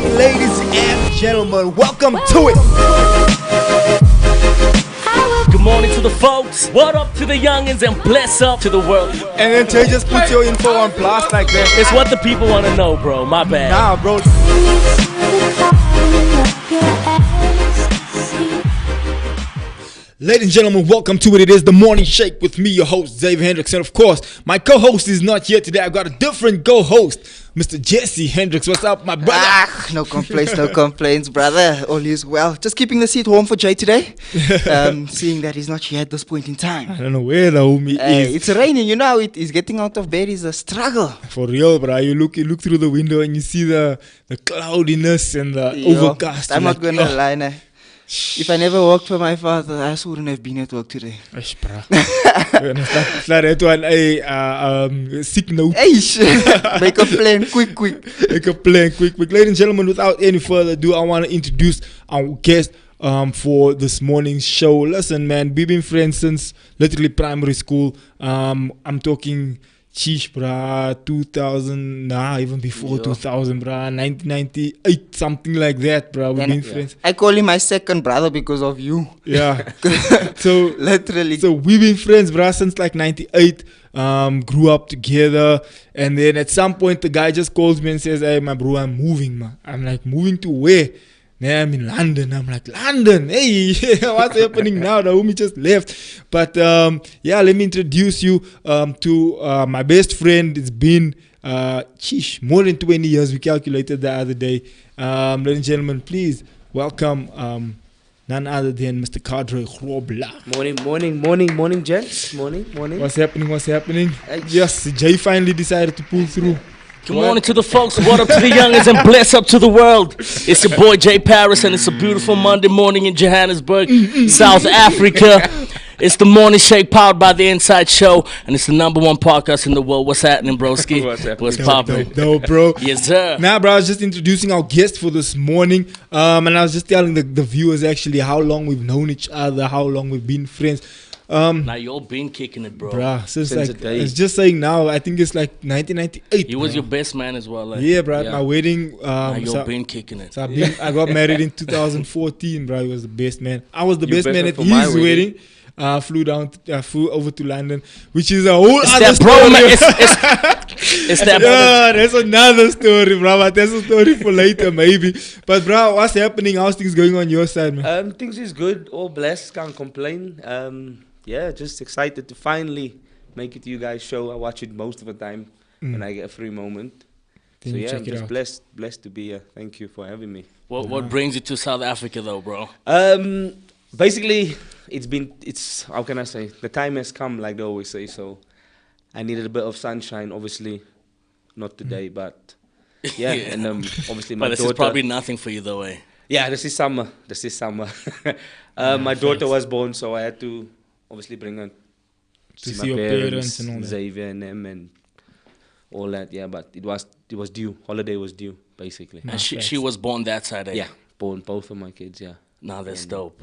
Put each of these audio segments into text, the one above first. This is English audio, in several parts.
Ladies and gentlemen, welcome to it. Good morning to the folks. What up to the youngins and bless up to the world. And then Tay just put your info on blast like that. It's what the people want to know, bro. My bad. Nah, bro. Ladies and gentlemen, welcome to it. It is the Morning Shake with me, your host, Xavier Hendricks. And of course, my co-host is not here today. I've got a different co-host, Mr. Jesse Hendricks. What's up, my brother? No complaints, brother. All is well. Just keeping the seat warm for Jay today. Seeing that he's not here at this point in time. I don't know where the homie is. It's raining, you know. He's getting out of bed is a struggle. For real, bro. You look through the window and you see the cloudiness and the overcast. I'm not going to lie, nah. If I never worked for my father, I also wouldn't have been at work today. Eish, bro. That one, a sick note. Eish. Make a plan, quick. Make a plan, quick. Ladies and gentlemen, without any further ado, I want to introduce our guest for this morning's show. Listen, man, we've been friends since literally primary school. I'm talking... Sheesh, brah, 2000, even before 2000, brah, 1998, something like that, brah. We've been friends. I call him my second brother because of you. Yeah. So literally. So we've been friends, brah, since like 98. Grew up together, and then at some point the guy just calls me and says, "Hey, my bro, I'm moving, man." I'm like, "Moving to where?" Nah, I'm in London. I'm like, London? Hey, what's happening now? The homie just left. But let me introduce you to my best friend. It's been more than 20 years. We calculated the other day. Ladies and gentlemen, please welcome none other than Mr. GROBLER. Morning, gents. Morning. What's happening? Yes, Jay finally decided to pull through. Good morning to the folks. What up to the youngins and bless up to the world. It's your boy Jay Paris, and it's a beautiful Monday morning in Johannesburg, South Africa. It's the Morning Shake powered by the Inside Show, and it's the #1 podcast in the world. What's happening, broski? What's popping? Dope, bro. Yes, sir. Nah, bro, I was just introducing our guest for this morning, and I was just telling the viewers actually how long we've known each other, how long we've been friends. Now you all been kicking it, bro. Bruh, since like, it's just saying now, I think it's like 1998. He was your best man as well. Like. Yeah, bro. At my wedding. Now you all been kicking it. So I got married in 2014, bro. He was the best man. I was the best man at his wedding. Flew over to London, which is a whole other story. It's that bro. Yeah, that's another story, bro. But that's a story for later, maybe. But, bro, what's happening? How's things going on your side, man? Things is good. All blessed. Can't complain. Just excited to finally make it to you guys' show. I watch it most of the time when I get a free moment. Then so I'm just blessed to be here. Thank you for having me. What brings you to South Africa though, bro? Basically, it's how can I say? The time has come, like they always say. So I needed a bit of sunshine. Obviously, not today, but yeah. And obviously my but this daughter. is probably nothing for you though, eh? Yeah, this is summer. My daughter was born, so I had to obviously bring her to see your parents and all that. Xavier and them and all that. Yeah, but it was due. Holiday was due, basically. And she was born that side, eh? Yeah, born both of my kids. Yeah. Nah, that's dope.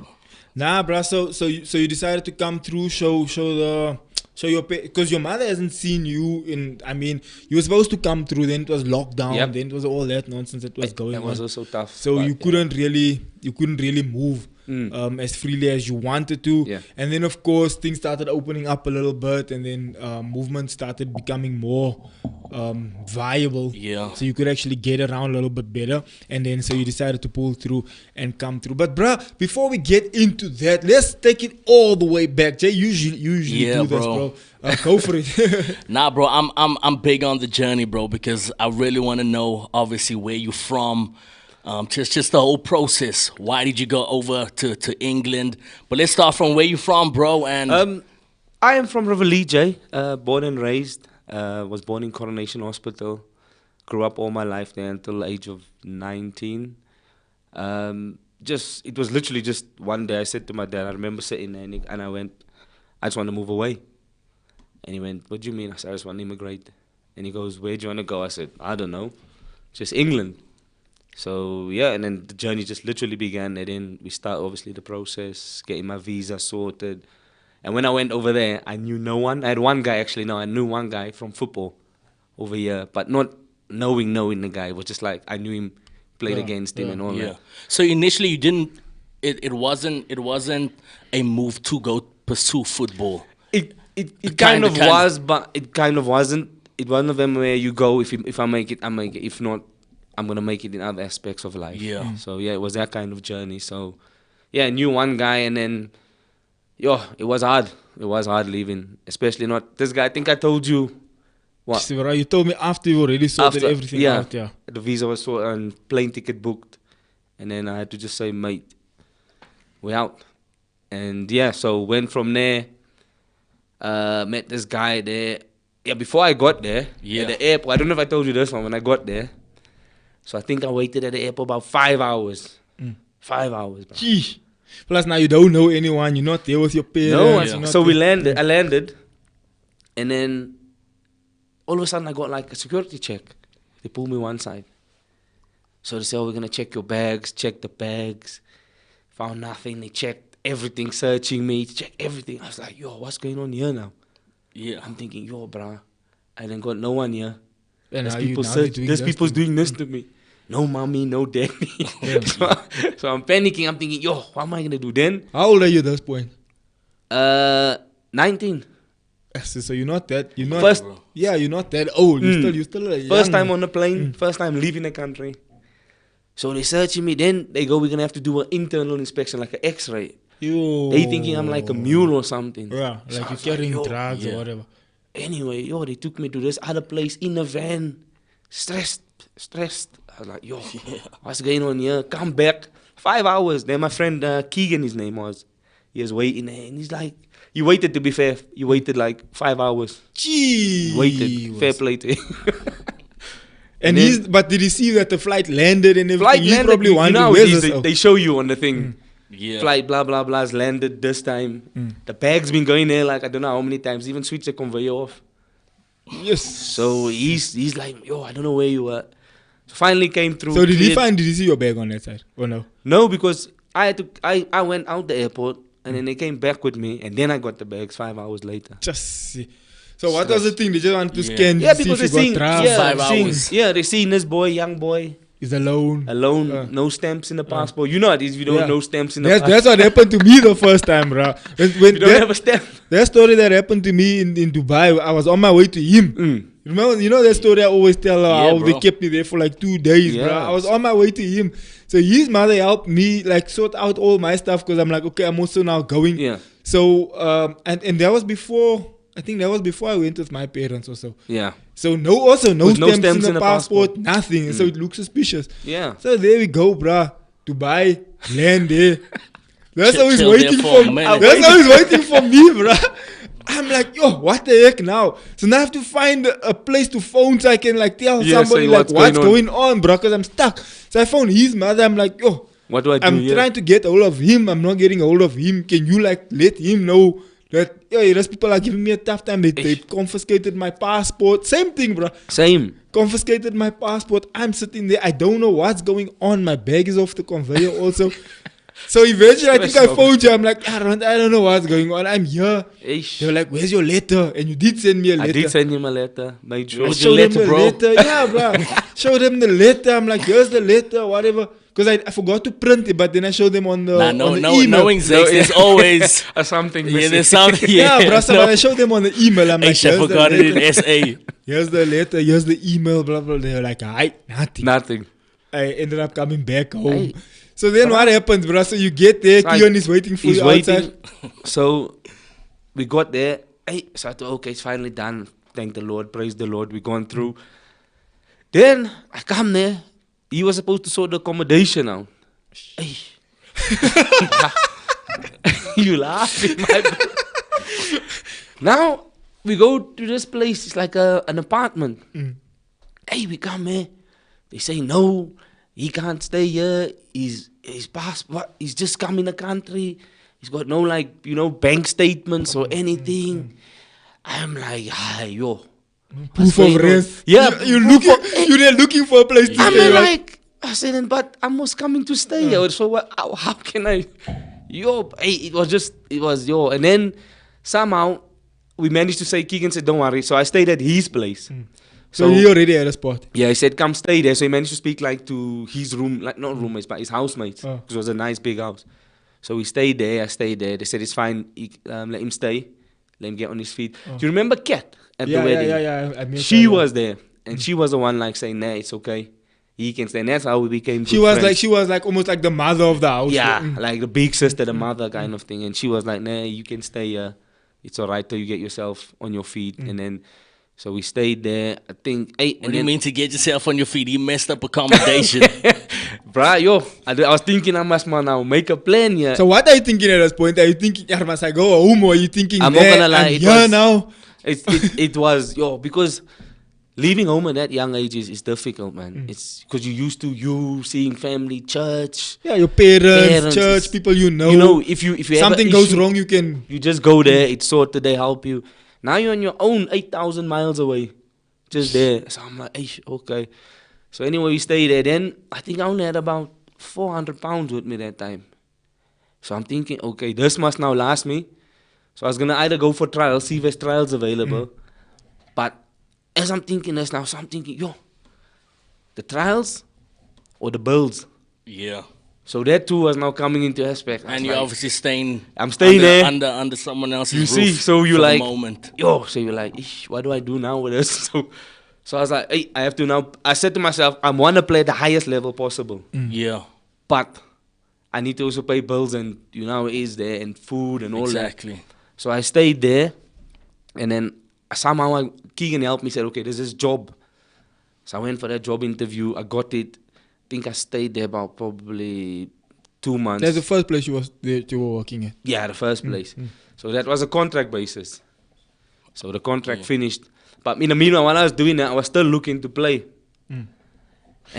Nah, bro. So you decided to come through, show your because your mother hasn't seen you in. I mean, you were supposed to come through. Then it was lockdown. Yep. Then it was all that nonsense that was going on. That was also tough. So you couldn't really move as freely as you wanted to. Yeah. And then of course things started opening up a little bit, and then movement started becoming more viable. Yeah. So you could actually get around a little bit better, and then so you decided to pull through and come through. But bruh, before we get into that, let's take it all the way back. Jay usually do this, bro. Go for it. Nah, bro, I'm big on the journey, bro, because I really want to know, obviously, where you're from. Just the whole process. Why did you go over to England? But let's start from where you're from, bro. And I am from Riverlea, Jay. Born and raised. Was born in Coronation Hospital. Grew up all my life there until the age of 19. It was literally just one day I said to my dad, I remember sitting there and I went, I just want to move away. And he went, what do you mean? I said, I just want to immigrate. And he goes, where do you want to go? I said, I don't know. Just England. So, yeah, and then the journey just literally began. And then we start, obviously, the process, getting my visa sorted. And when I went over there, I knew no one. I had one guy, actually, no, I knew one guy from football over here. But not knowing the guy. It was just like, I knew him played against him and all Yeah. that. So initially, you didn't. It wasn't a move to go pursue football. It kind of was, but it kind of wasn't. It was one of them where you go, if I make it, I make it. If not, I'm gonna make it in other aspects of life. Yeah. So yeah, it was that kind of journey. So yeah, I knew one guy, and then it was hard. It was hard leaving, especially not this guy. I think I told you. What? See, bro, you told me after you already sorted everything out. Yeah. The visa was and plane ticket booked, and then I had to just say, mate, we're out. And yeah, so went from there. Met this guy there. Yeah, before I got there, at the airport. I don't know if I told you this one when I got there. So I think I waited at the airport about 5 hours. 5 hours, bro. Gee. Plus now you don't know anyone. You're not there with your parents. No, so we landed. I landed, and then all of a sudden I got like a security check. They pulled me one side. So they said, "Oh, we're gonna check your bags." Check the bags. Found nothing. They checked everything, searching me, check everything. I was like, "Yo, what's going on here now?" Yeah. I'm thinking, "Yo, bruh, I didn't got no one here. And There's now you- people now search. you're doing There's this people to- doing this to me. No mommy, no daddy." Yeah. so I'm panicking. I'm thinking, "Yo, what am I gonna do then?" How old are you at this point? 19. So you're not that. You're not. First- yeah, you're not that old. You're still a First young- time on the plane, first time leaving the country. So they searching me. Then they go, "We're gonna have to do an internal inspection, like an X-ray." Yo. They thinking I'm like a mule or something. Yeah, So I like was you're carrying yo. drugs Yeah. or whatever. Anyway, they took me to this other place in a van. Stressed. I was like, "Yo, what's going on here?" Come back. 5 hours. Then my friend Keegan, his name was, he was waiting there, and he's like, "You waited, to be fair. You waited like 5 hours. Gee. Waited. Fair play to him." And then- but did he see that the flight landed and everything? Flight He's landed. probably You wondering know, where's this? they show you on the thing. Yeah. Flight blah blah blah's landed this time. The bag's been going there like I don't know how many times. Even switched the conveyor off. Yes. So he's like, "Yo, I don't know where you were." So finally came through. So did he cleared- did he see your bag on that side or no? No, because I went out the airport and then they came back with me and then I got the bags 5 hours later. Just see. So what was the thing? They just wanted to Yeah. scan Yeah, to see because if they you seen, got drugs. 5 hours. they seen this boy, young boy, Is alone. alone, no stamps in the passport. You know what it is if you don't Yeah. know stamps in the That's passport. what happened to me the first time, bro. When You don't have a stamp. that story that happened to me in Dubai, I was on my way to him. Remember, you know that story I always tell how bro. they kept me there for like 2 days, bro. Yeah. I was on my way to him. So his mother helped me like sort out all my stuff because I'm like, okay, I'm also now going. Yeah. So and that was before. I think that was before I went with my parents or so. Yeah. So no With stamps in the passport, nothing. So it looks suspicious. Yeah. So there we go, bruh. Dubai, land there. That's how he's Chill there waiting for a for me. minute. That's how he's waiting for me, bruh. I'm like, yo, what the heck now? So now I have to find a place to phone so I can like tell Yeah, somebody say like what's what's going on, bruh, because I'm stuck. So I phoned his mother. I'm like, yo, What do I do? I'm here? trying to get hold of him. I'm not getting hold of him. Can you like let him know that those people are giving me a tough time? They confiscated my passport. Same thing, bruh. Same. Confiscated my passport. I'm sitting there. I don't know what's going on. My bag is off the conveyor also. So eventually, I think I phoned you. I'm like, I don't know what's going on. I'm here. Eish. They were like, where's your letter? And you did send me a letter. I did send him a letter. Made sure. I Where's showed your them letter, the bro? letter. Yeah, bro. Showed them the letter. I'm like, here's the letter, whatever. Because I forgot to print it, but then I showed them on the, on the email. knowing Zex, there's always Something yeah, missing. there's something. Yeah, bro. So no. when I showed them on the email, I'm like, Eish, I here's the forgot it letter. in SA. Here's the letter. Here's the email. Blah blah. They were like, nothing. Nothing. I ended up coming back home. So then what happens, bro? So you get there, Like, Keon is waiting for He's you waiting. outside. So we got there. So I thought, okay, it's finally done. Thank the Lord. Praise the Lord. We gone through. Then I come there. He was supposed to sort the accommodation out. Hey. You laughing, my bro. Now we go to this place. It's like an apartment. Hey, we come here. They say no. He can't stay here. He's passport. He's just come in the country. He's got no bank statements or anything. I'm like, hi, yo. Proof of rest. Yeah, You're there looking for a place to I'm stay. like, I said, but I was coming to stay here. So how can I? It was yo. And then somehow we managed to say, Keegan said, don't worry. So I stayed at his place So he already had a spot. Yeah, he said, come stay there. So he managed to speak like to his room, like not roommates, but his housemates. Oh. Because it was a nice big house. So we stayed there, I stayed there. They said, it's fine, let him stay. Let him get on his feet. Oh. Do you remember Kat at the wedding? Yeah. I met She her, was there. And she was the one like saying, nah, it's okay. He can stay. And that's how we became She good was friends. like almost like the mother of the house. Yeah, Mm. like the big sister, the mother kind of thing. And she was like, nah, you can stay here. It's all right till you get yourself on your feet. And then, so we stayed there, I think, 8. What do you mean to get yourself on your feet? He messed up accommodation. Bruh, yo, I was thinking I must now make a plan here. So what are you thinking at this point? Are you thinking, yeah, must I go home, or are you thinking, I'm not gonna lie, I'm it here was- now? It was, yo, because leaving home at that young age is difficult, man. It's because you're used to you seeing family, church. Yeah, your parents, church, it's- people you know. You know, if you have something an goes issue, wrong, you can. you just go there, it's sorted, they help you. Now you're on your own, 8,000 miles away, just there. So I'm like, "Eish, okay." So anyway, we stayed there. Then I think I only had about 400 pounds with me that time. So I'm thinking, okay, this must now last me. So I was gonna either go for trials, see if there's trials available. But as I'm thinking this now, so I'm thinking, yo, the trials or the bills. Yeah. So that too was now coming into aspect. I was And you're like, obviously staying. I'm staying there. under someone else's You roof. see, so you for the like, moment. yo, so you're like, "Ish, what do I do now with this?" So I was like, hey, I have to now. I said to myself, I want to play at the highest level possible, Yeah. but I need to also pay bills, and you know how it is there, and food and all that. Exactly. So I stayed there, and then somehow Keegan helped me. Said, okay, there's this job. So I went for that job interview. I got it. I think I stayed there about probably 2 months. That's the first place you were working at. Yeah, the first place. So that was a contract basis. So the contract finished. But in the meanwhile, while I was doing that, I was still looking to play. And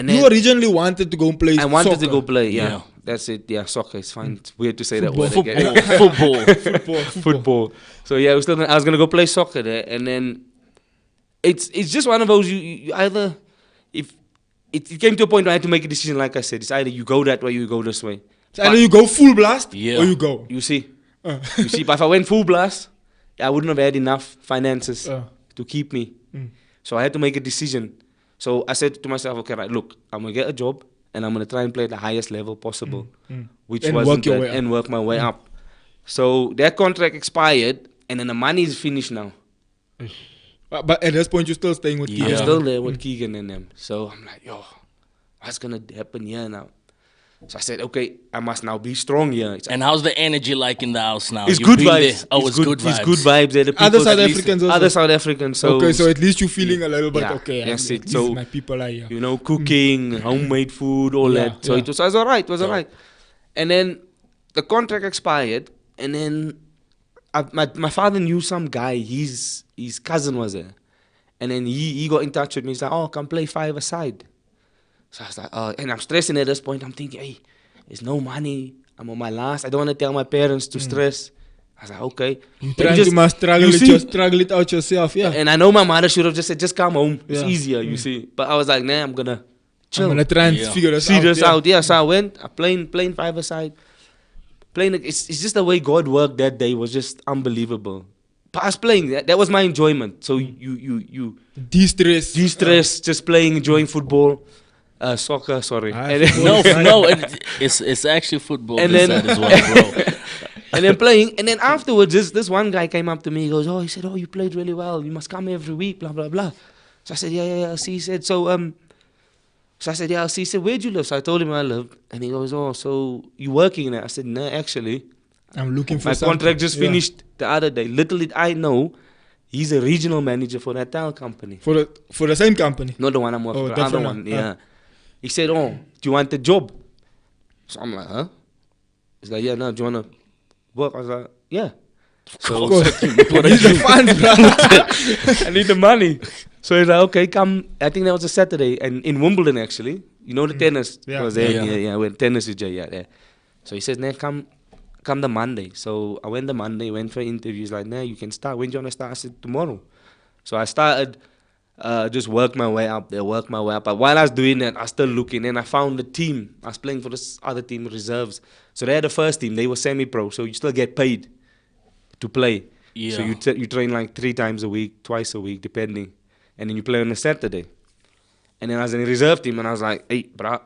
You then originally wanted to go play. I wanted to soccer. go play. Yeah, Yeah. that's it. Yeah, soccer is fine. It's weird to say Football. that word again. Football. Football. So yeah, I was gonna go play soccer there, and then it's just one of those you either if it came to a point where I had to make a decision. Like I said, it's either you go that way, or you go this way. So either you go full blast, Yeah. or you go. You see, but if I went full blast, I wouldn't have had enough finances to keep me. So I had to make a decision. So I said to myself, okay, right, look, I'm gonna get a job and I'm gonna try and play at the highest level possible, which And wasn't work your that, way up. and work my way up. So that contract expired, and then the money is finished now. But at this point, you're still staying with Yeah. I'm Keegan. still there with Keegan and them. So I'm like, yo, what's gonna happen here now? So I said, okay, I must now be strong here. And how's the energy like in the house now? It's You've good been vibes. there. Oh, it's good vibes. It's good vibes. They're the Other people South at least- Africans also? Other South Africans. So, Okay, so at least you're feeling a little bit, Yeah, okay, that's it. these So, my people are here. you know, cooking, homemade food, all Yeah, that. So yeah. it was alright. It was alright. And then the contract expired, and then my father knew some guy. His cousin was there, and then he got in touch with me. He's like, "Oh, come play 5-a-side." So I was like, "Oh," and I'm stressing at this point. I'm thinking, "Hey, there's no money. I'm on my last. I don't want to tell my parents to stress." I was like, "Okay." You But trying to must struggle you it, see? just struggle it out yourself, yeah. And I know my mother should have just said, "Just come home. It's Yeah. easier." You see, but I was like, "Nah, I'm gonna chill." I'm gonna try and Yeah. figure this See out. this yeah. out. Yeah, so I went, I playing 5-a-side. Playing, it's just the way God worked that day was just unbelievable. But I was playing, that was my enjoyment. So you De-stress. de-stress, just playing, enjoying football, soccer, sorry. Ah, And then, No, it's actually football And this then- side as well, bro. and then playing, and then afterwards, this one guy came up to me, he said, "Oh, you played really well, you must come every week, blah, blah, blah." So I said, yeah. See, he said, so I said, yeah, see, he said, "Where'd you live?" So I told him where I lived, and he goes, "Oh, so you working in it?" I said, "No, actually, I'm looking for my something. contract just Yeah. finished the other day. Little did I know, he's a regional manager for that tile company. For the same company. Not the one I'm working Oh, for, the other different one, one. yeah. He said, "Oh, do you want the job?" So I'm like, "Huh?" He's like, "Yeah, no, do you want to work?" I was like, "Yeah." So Of course. What These a are funds, bro. I need the money. So he's like, "Okay, come." I think that was a Saturday, and in Wimbledon actually. You know the tennis Yeah. was there. Yeah. Yeah, when tennis is there. So he says, "Nah, come the Monday." So I went the Monday, went for interviews. Like, "Nah, you can start. When do you want to start?" I said, "Tomorrow." So I started, just work my way up there, But while I was doing that, I was still looking, and I found the team. I was playing for this other team, reserves. So they had the first team. They were semi-pro, so you still get paid to play. Yeah. So you train like 3 times a week, twice a week, depending. and then you play on a Saturday. And then I was in a reserve team, and I was like, hey, bruh,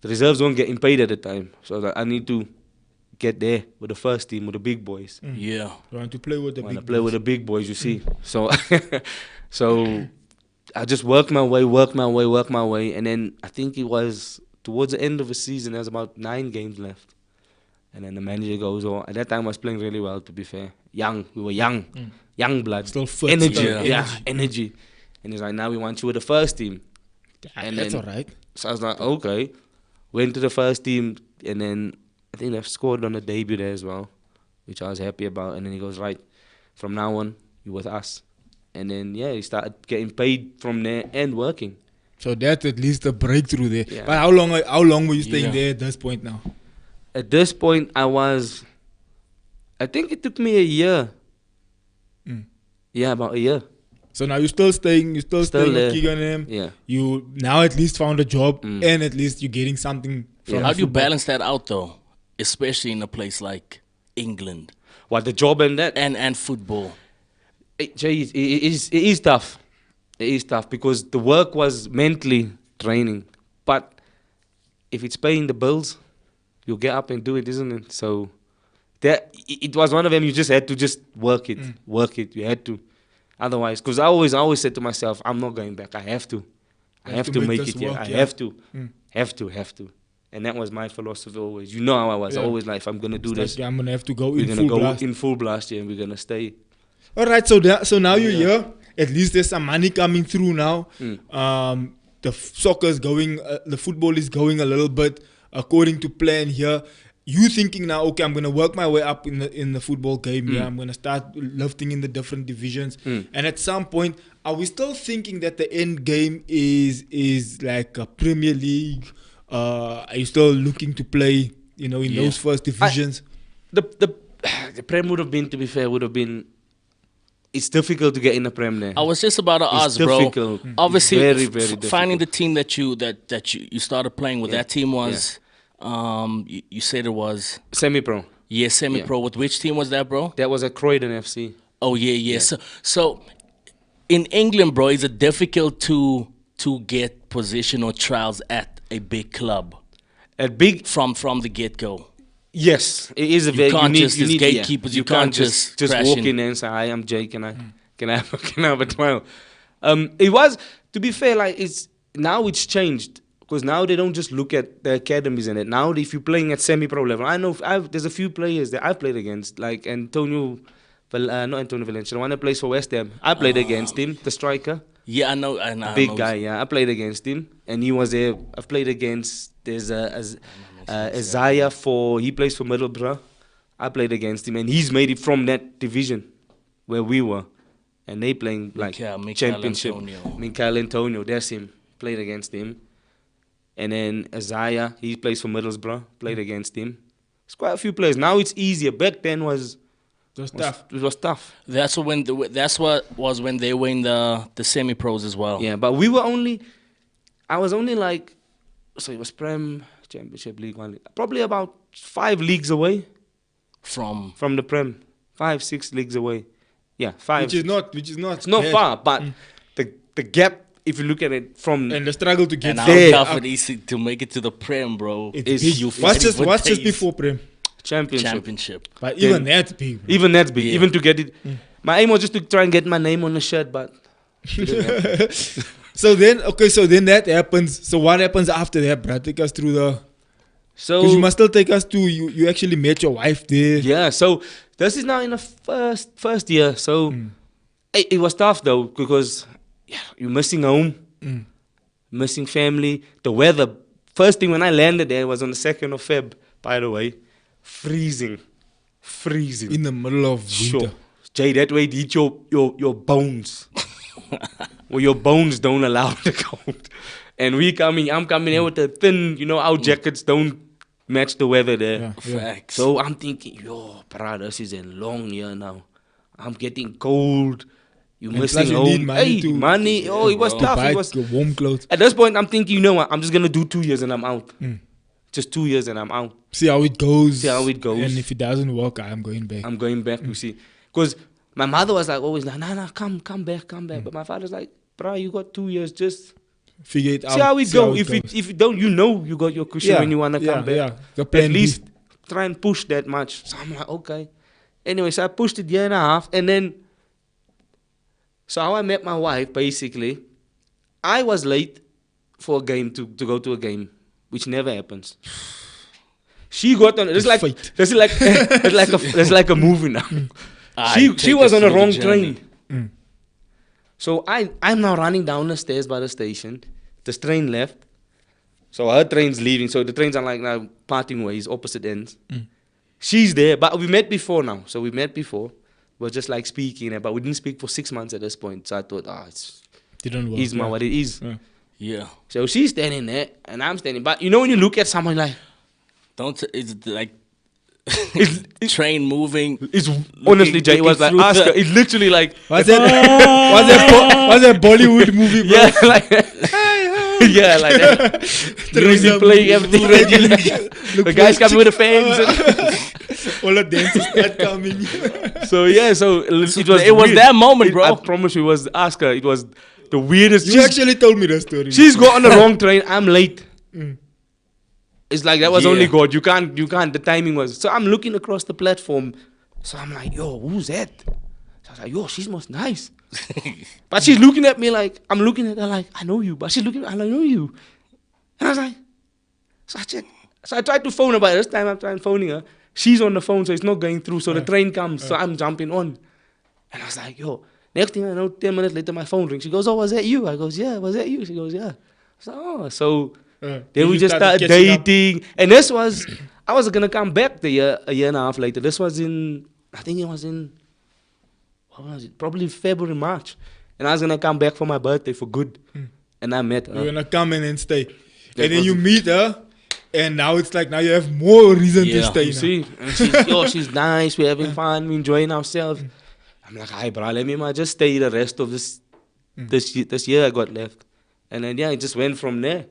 the reserves weren't getting paid at the time. So I was like, I need to get there with the first team, with the big boys. Yeah. You want to play with the Want to big play boys. with the big boys, you see. So, so I just worked my way. And then I think it was towards the end of the season, there was about 9 games left. And then the manager goes, oh, at that time I was playing really well, to be fair. We were young. Young blood. Still fit. Energy. Still Energy. And he's like, now we want you with the first team. And That's then- all right. So I was like, okay. Went to the first team, and then I think they've scored on the debut there as well, which I was happy about. And then he goes, right, from now on, you're with us. And then, yeah, he started getting paid from there and working. So that's at least a breakthrough there. Yeah. But how long were you staying Yeah. there at this point now? At this point, I think it took me a year. Yeah, about a year. So now you're still staying with there. Keegan and him. Yeah. You now at least found a job and at least you're getting something from How do you football. balance that out though? Especially in a place like England What, the job and that? and football. Jay, it is tough. It is tough because the work was mentally draining. But if it's paying the bills, you'll get up and do it, isn't it? So it was one of them. You just had to just work it. You had to. Otherwise, because I always said to myself, I'm not going back. I have to. I have to make this it here. work, I yeah. have to. Have to. And that was my philosophy always. You know how I was. Yeah. Always like, if I'm going to do It's this, like, I'm gonna have to go we're in going full to go blast. in full blast here and we're going to stay. All right, so now you're here. At least there's some money coming through now. The soccer is going, the football is going a little bit according to plan here. You thinking now, okay, I'm gonna work my way up in the football game. Yeah, I'm gonna start lifting in the different divisions. And at some point, are we still thinking that the end game is like a Premier League? Are you still looking to play, in those first divisions? The Prem would have been, to be fair, it's difficult to get in the Prem there. I was just about to It's ask, bro. difficult. Obviously, Very, very difficult. finding the team that you started playing with. That team was, you said it was Semi-pro. semi-pro. With which team was that, bro? That was at Croydon FC. Oh yeah. So in England, bro, is it difficult to get position or trials at a big club At big, from the get go? yes, it is a very. can't just- you as need gatekeepers, you can't just crash walk in. in there and say, "Hi, I'm Jay. Can I have a trial?" It was, to be fair, like it's changed because now they don't just look at the academies in it. Now, if you're playing at semi-pro level, I know there's a few players that I've played against, like Antonio. Not Antonio Valencia, the one that plays for West Ham. I played against him, the striker. Yeah, I know. Big guy, yeah. I played against him, and he was there. I've played against. There's Isaiah he plays for Middlesbrough. I played against him, and he's made it from that division where we were, and they playing like Mikel championship. Antonio. Mikel Antonio, that's him. Played against him, and then Isaiah, he plays for Middlesbrough. Played against him. It's quite a few players. Now it's easier. Back then was Tough. it was tough. That's what was when they were in the semi pros as well. Yeah, but I was only like, so it was Prem, Championship, League One, probably about 5 leagues away From from the Prem, 5-6 leagues away. Yeah, 5. Which is not. It's not bad. far, but the gap, if you look at it from And the struggle to get and how there. tough it is to make it to the Prem, bro. It's is- big. you What's fighting for just days. before Prem? Championship. But even that's big. Bro. Even that's big. Yeah. Even to get it, my aim was just to try and get my name on the shirt, but So then that happens. So what happens after that, bro? Take us through because you so must still take us to you actually met your wife there. yeah. So this is now in the first year. So it was tough though because you're missing home, missing family, the weather. First thing when I landed there was on the 2nd of Feb. By the way, freezing. In the middle of winter. Sure. Jay, that way it hit your bones. Well, your bones don't allow the cold. And I'm coming here with the thin, our jackets don't match the weather there. Yeah. Facts. So I'm thinking, brother, this is a long year now. I'm getting cold. You And missing plus you home. need money to- money. Oh, it was To tough. buy It was. warm clothes. At this point, I'm thinking, you know what? I'm just gonna do 2 years and I'm out. Just 2 years and I'm out. See how it goes. And if it doesn't work, I'm going back. I'm going back, you see. Because my mother was like always like, nah, come back. But my father's like, bro, you got 2 years, just Figure it out. see how it see how goes. goes. If you don't, you know you got your cushion when you want to come back. Yeah. The At plan B. least try and push that much. So I'm like, okay. Anyway, so I pushed it 1.5 years, and then, so how I met my wife, basically, I was late for a game to go to a game, which never happens. She got on. It's like Fate. it's like a movie now. She was on the wrong train. So I'm now running down the stairs by the station. The train left. So her train's leaving. So the trains are like now parting ways, opposite ends. She's there, but we met before now. So we met before. We're just like speaking, but we didn't speak for 6 months at this point. So I thought, it's Didn't work. Isma what it is. Yeah. So she's standing there and I'm standing. But you know when you look at someone like, It's like it's train moving. It's honestly, Jay, it was like through Oscar. the- It's literally like Was that Bollywood movie, bro? yeah, like yeah, like that. Music playing, everything ready. The guys coming with the fans. All the dancers start coming. So yeah, so it was weird. That moment, bro. I promise you, it was Oscar. It was the weirdest. You actually told me the story. She's got on the wrong train. I'm late. It's like that was Yeah. only God. You can't. The timing was. So I'm looking across the platform. So I'm like, yo, who's that? So I was like, yo, she's most nice. But she's looking at me like, I'm looking at her like, I know you. But she's looking at me, I know you. And I was like, so I checked. So I tried to phone her, but this time I'm trying phoning her. She's on the phone, so it's not going through. So the train comes, so I'm jumping on. And I was like, yo, next thing I know, 10 minutes later, my phone rings. She goes, oh, was that you? I goes, yeah, was that you? She goes, yeah. So, oh, so then we just started dating. And this was, I was going to come back a year and a half later. This was I think it was in, what was it? Probably February, March. And I was going to come back for my birthday for good. And I met her. You're gonna come in and stay. That And then was you it. meet her, and now it's like now you have more reason to Yeah. stay. You now. see? And she's nice. We're having fun. We're enjoying ourselves. I'm like, hi, bro, let me just stay the rest of this year I got left. And then, yeah, it just went from there.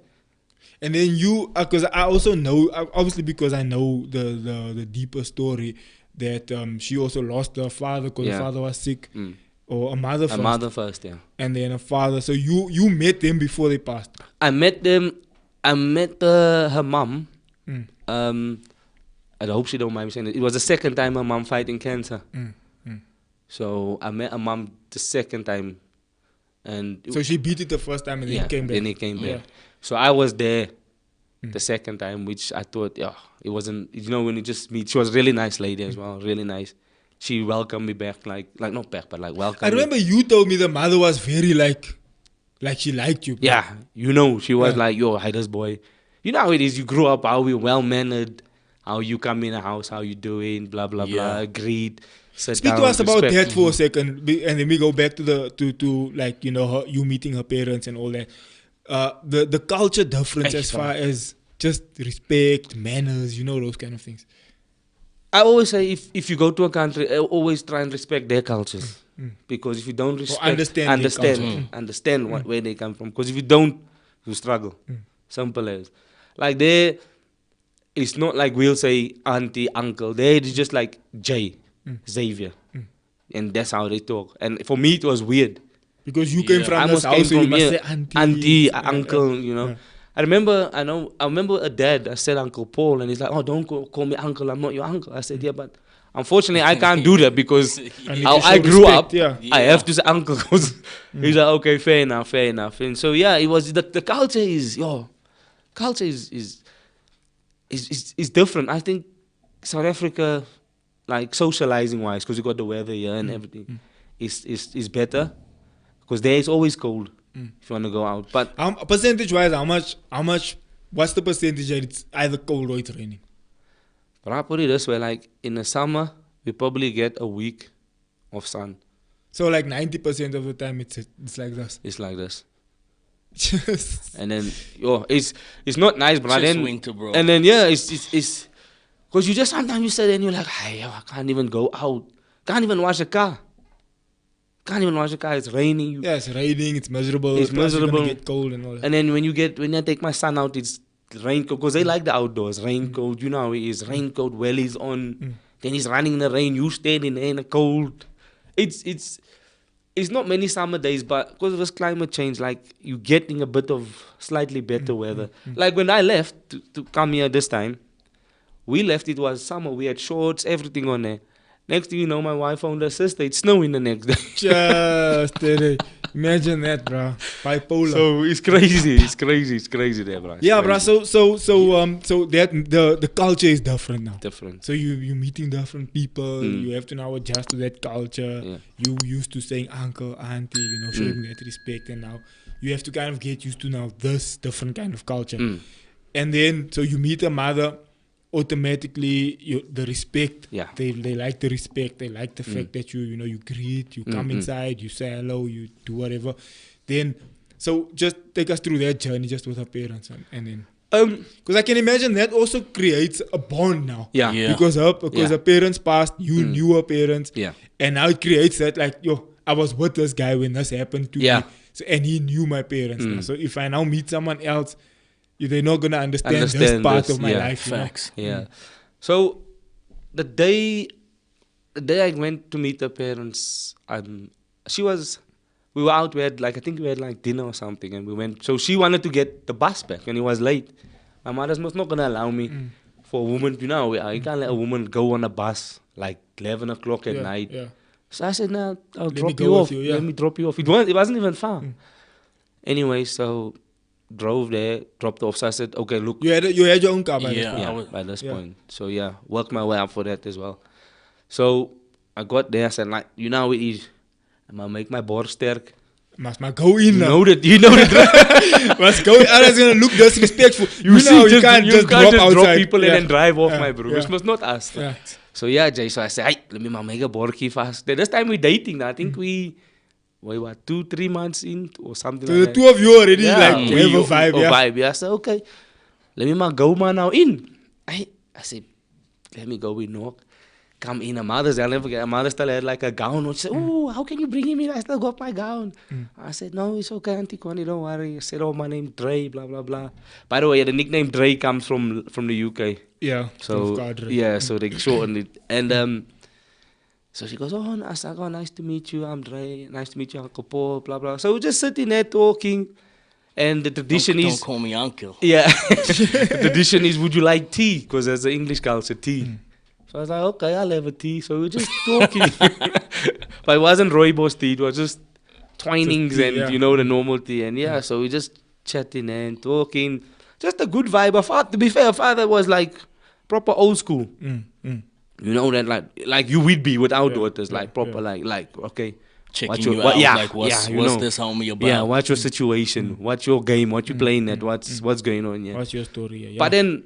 And then you, because I also know, obviously because I know the deeper story that she also lost her father because her father was sick, or a mother first. A mother first, yeah. And then a father. So you met them before they passed. I met them. I met her mom. I hope she don't mind me saying it. It was the second time her mom fighting cancer. So I met her mom the second time. And So she beat it the first time and then came back. Then he came back. Yeah. So I was there the second time, which I thought, it wasn't, when you just meet, she was a really nice lady as well, really nice. She welcomed me back, like not back, but like welcomed I remember you told me the mother was very like she liked you. Bro. Yeah, she was like, yo, hi, this boy. You know how it is, you grew up, how we well-mannered, how you come in a house, how you doing, blah, blah, blah, greet. Speak to us about that for a second, and then we go back to like you meeting her parents and all that. The culture difference as far as just respect, manners, those kind of things. I always say if you go to a country, always try and respect their cultures, because if you don't respect, understand where they come from. Because if you don't, you struggle. Simple as. Like there, it's not like we'll say auntie, uncle. There it's just like Jay. Xavier, and that's how they talk. And for me, it was weird because you came from this house, so you must say auntie, uncle. I remember a dad. I said Uncle Paul, and he's like, "Oh, don't call me uncle. I'm not your uncle." I said, "Yeah, but unfortunately, I can't do that because how I grew up. I have to say uncle." He's like, "Okay, fair enough." And so yeah, it was the culture is different. I think South Africa, like socializing wise, because you got the weather here and everything, is better. Because there is always cold if you want to go out. But percentage wise, how much? What's the percentage that it's either cold or it's raining? But I put it this way: like in the summer, we probably get a week of sun. So like 90% of the time, it's like this. It's like this. And then it's not nice, but then winter, bro. And then it's. Because you just sometimes you sit there and you're like, hey, I can't even go out. Can't even wash a car. It's raining. It's raining. It's miserable. It's miserable. It's get cold and all that. And then when I take my son out, it's raincoat. Because they like the outdoors. Raincoat. You know how it is. Raincoat, wellies on. Then he's running in the rain. You standing there in the cold. It's it's not many summer days, but because of this climate change, like you getting a bit of slightly better weather. Like when I left to come here this time, we left, it was summer, we had shorts, everything on there. Next thing you know, my wife found her sister, it's snowing the next day. Just imagine that, bro. Bipolar. So it's crazy there, bro. It's yeah, bro. crazy. So that the culture is different now. Different. So you meeting different people. You have to now adjust to that culture. Yeah. You used to saying uncle, auntie, you know, showing that respect, and now you have to kind of get used to now this different kind of culture. And then so you meet a mother, automatically the respect. Yeah. They like the respect. They like the fact that you know you greet, you come inside, you say hello, you do whatever. Then so just take us through that journey just with her parents and then. Because I can imagine that also creates a bond now. Yeah. Because her parents passed, you knew her parents. Yeah. And now it creates that like, yo, I was with this guy when this happened to me. So, and he knew my parents now. So if I now meet someone else, they're not gonna understand this part of my life. Facts. You know? So the day I went to meet her parents, we were out, I think we had like dinner or something, and we went. So she wanted to get the bus back, and it was late. My mother's not gonna allow me for a woman, you know, you can't let a woman go on a bus like 11 o'clock at night. Yeah. So I said, no, I'll Let me drop go you with off. you, yeah. Let me drop you off. It wasn't even far. Anyway, so drove there, dropped off. So I said, okay, look. You had your own car by this Yeah. point. Yeah, by this point. So worked my way up for that as well. So I got there, I said, like, you know how it is. I'm gonna make my board sterk. Must go in now. You know that. Must go in. Otherwise gonna look disrespectful. You can't just drop outside. people in and drive off, my bro. Yeah. Which was not us. Yeah. So Jay, so I said, hey, let me make a borky fast. This time we dating. I think we were 2-3 months in or something So like the that. two of you already like have a vibe, Vibe, yeah. So okay, let me go man now in. I said, let me go in, no. Come in, I'll never forget. Her mother still had like a gown. She said, oh, how can you bring him in? I still got my gown. I said, no, it's okay, Auntie Connie, don't worry. I said, oh, my name Dre, blah, blah, blah. By the way, the nickname Dre comes from the UK. Yeah. So, so they shortened it. And so she goes, oh, nice to meet you. I'm Dre. Nice to meet you, Uncle Paul, blah, blah. So we're just sitting there talking. And the tradition Don't is... call me uncle. Yeah. The tradition is, would you like tea? Because there's an English culture, tea. So I was like, okay, I'll have a tea. So we're just talking. But it wasn't rooibos tea. It was just twinings tea, and, you know, the normal tea. And so we just chatting and talking. Just a good vibe. To be fair, father was like proper old school. You know, that like you would be with our daughters. Like proper, like okay. Checking you out, like what's this homie about? Yeah, what's your situation? What's your game? What you playing at? What's going on? Yeah. What's your story? Yeah. But then,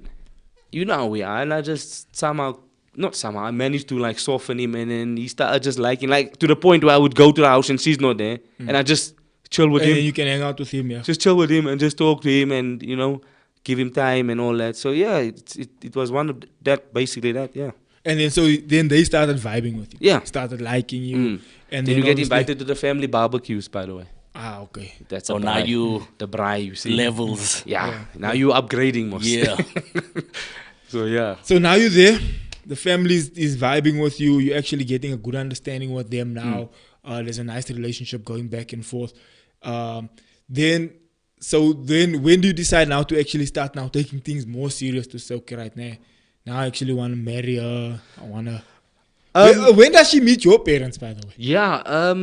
you know how we are, and I just I managed to like soften him, and then he started just liking, like to the point where I would go to the house and she's not there, and I just chill with and him. then you can hang out with him, yeah. Just chill with him and just talk to him, and you know, give him time and all that. So yeah, it was one of that, basically that, yeah. And then they started vibing with you. Yeah. Started liking you. And then you get obviously- invited to the family barbecues, by the way. Ah, okay. That's So a now braai. you the braai, you see. levels. Yeah. Now you upgrading, most. Yeah. So yeah. So now you're there. The family is vibing with you. You're actually getting a good understanding with them now. There's a nice relationship going back and forth. Then when do you decide now to actually start now taking things more serious to say, okay, right now I actually want to marry her. I want to... when does she meet your parents, by the way? Yeah.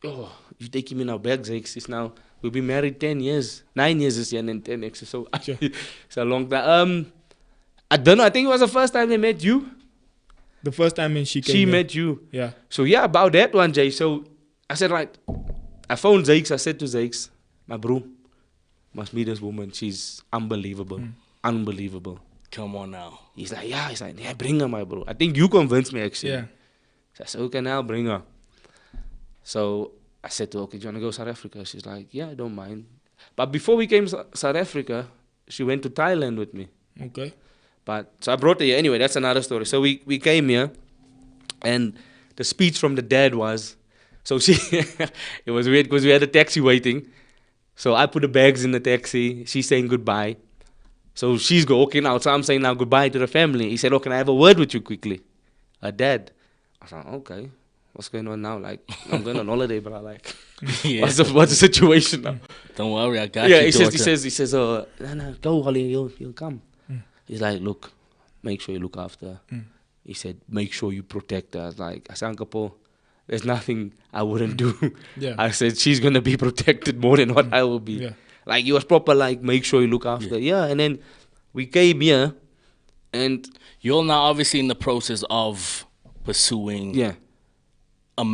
You taking me now back, Zakes. It's now, we've been married 10 years. 9 years this year and then 10 next year. So Sure. it's a long time. I don't know. I think it was the first time they met you. The first time when she came She in. met you. Yeah. So yeah, about that one, Jay. So I said, right. I phoned Zakes. I said to Zakes, my bro, must meet this woman. She's unbelievable. Unbelievable. Come on now. He's like, yeah, bring her, my bro. I think you convinced me, actually. Yeah. So I said, okay, now bring her. So I said to her, okay, do you want to go to South Africa? She's like, yeah, I don't mind. But before we came to South Africa, she went to Thailand with me. Okay. So I brought her here. Anyway, that's another story. So we came here, and the speech from the dad was, so she, it was weird because we had a taxi waiting. So I put the bags in the taxi. She's saying goodbye. So she's okay now. So I'm saying now goodbye to the family. He said, oh, can I have a word with you quickly? Her dad. I was like, okay. what's going on now? Like, I'm going on holiday, bro. Like, Yeah. what's the situation now? Don't worry, I got Yeah, you. he daughter. says, no, go, Holly, he'll come. He's like, look, make sure you look after her. He said, make sure you protect her. I said, Uncle Paul, there's nothing I wouldn't do. Yeah. I said, she's going to be protected more than what I will be. Yeah. Like, he was proper, like, make sure you look after her. Yeah, and then we came here, and You're now obviously in the process of pursuing yeah. a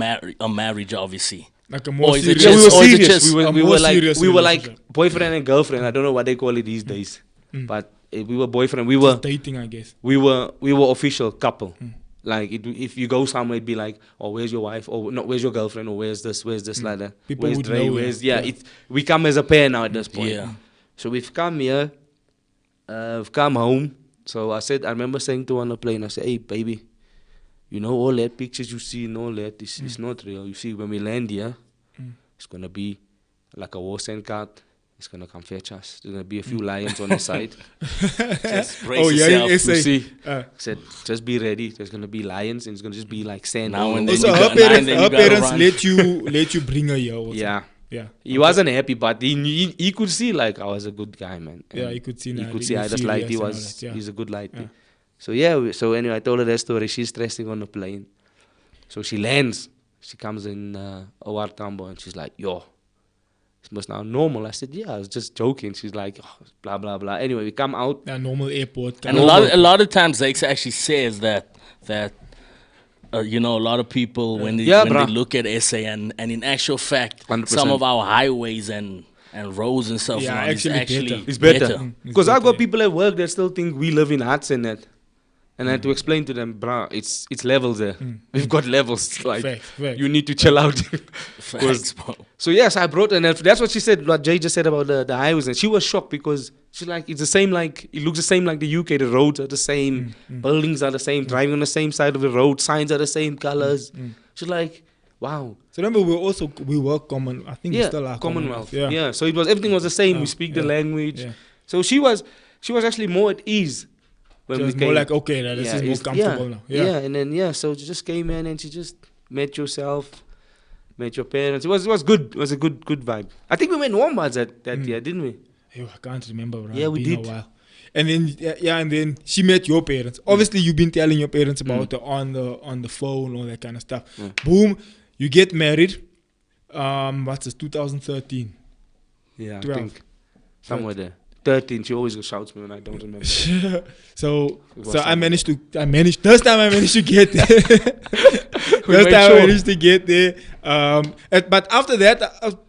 marriage, obviously. Like a more Or is it serious. Yeah, we were Or is it serious. just We a were more like serious we were like relationship? boyfriend and girlfriend. I don't know what they call it these days, but we were boyfriend. We were Just dating, I guess. we were official couple. Like if you go somewhere, it'd be like, oh, where's your wife? Or not, where's your girlfriend? Or where's this like that? People Where's would Dre? know, Where's yeah. we come as a pair now at this point. Yeah. So we've come here. We've come home. So I remember saying to her on the plane, I said, hey, baby, you know all that pictures you see and all that, it's not real. You see, when we land here, it's going to be like a war sand card. It's going to come fetch us. There's going to be a few lions on the side. Just brace Oh, yeah, yourself. yes, You see, Uh, I said, just be ready. There's going to be lions and it's going to just be like sand. Now all and over. then also, you got- now and then you gotta parents run. let you bring her here. Also. Yeah. Yeah. He wasn't happy, but he could see like I was a good guy, man. Yeah, And he could see He now could that see you're I just liked he serious and all was. that, yeah. He's a good light. Yeah. So yeah. So anyway, I told her that story. She's stressing on the plane. So she lands. She comes in OR Tambo and she's like, "Yo, it was now normal." I said, "Yeah, I was just joking." She's like, oh, "Blah blah blah." Anyway, we come out. Yeah, normal airport. And a lot of times Zex actually says that you know, a lot of people when they bruh. look at SA and in actual fact 100%. some of our highways and roads and stuff Yeah, now is actually actually better. It's better It's because I got better. people at work that still think we live in huts and that. And I had to explain to them, bruh, it's levels there. We've got levels. Like Fact. you need to chill out. Facts, bro. So yes, I brought, and that's what she said. What Jay just said about the highways, and she was shocked because she's like, it's the same. Like it looks the same like the UK. The roads are the same, buildings are the same, driving on the same side of the road, signs are the same colors. She's like, wow, So remember, we were common. I think we yeah, still are Commonwealth. Yeah. Yeah, so everything was the same. We speak the language. Yeah. So she was actually more at ease when She we was came. more like, okay, now this is more comfortable now. Yeah, and then so she just came in and she just met yourself, met your parents. It was good. It was a good vibe. I think we went Wombats that year, didn't we? Yo, I can't remember. Bro. Yeah, we It's been did. A while. And then and then she met your parents. Obviously, you've been telling your parents about her on the phone, all that kind of stuff. Boom, you get married. What's this? 2013. Yeah, 12. I think somewhere there. 13. She always shouts me when I don't remember. So was I managed. This time I managed to get there. We This made time I sure. managed to get there. But after that,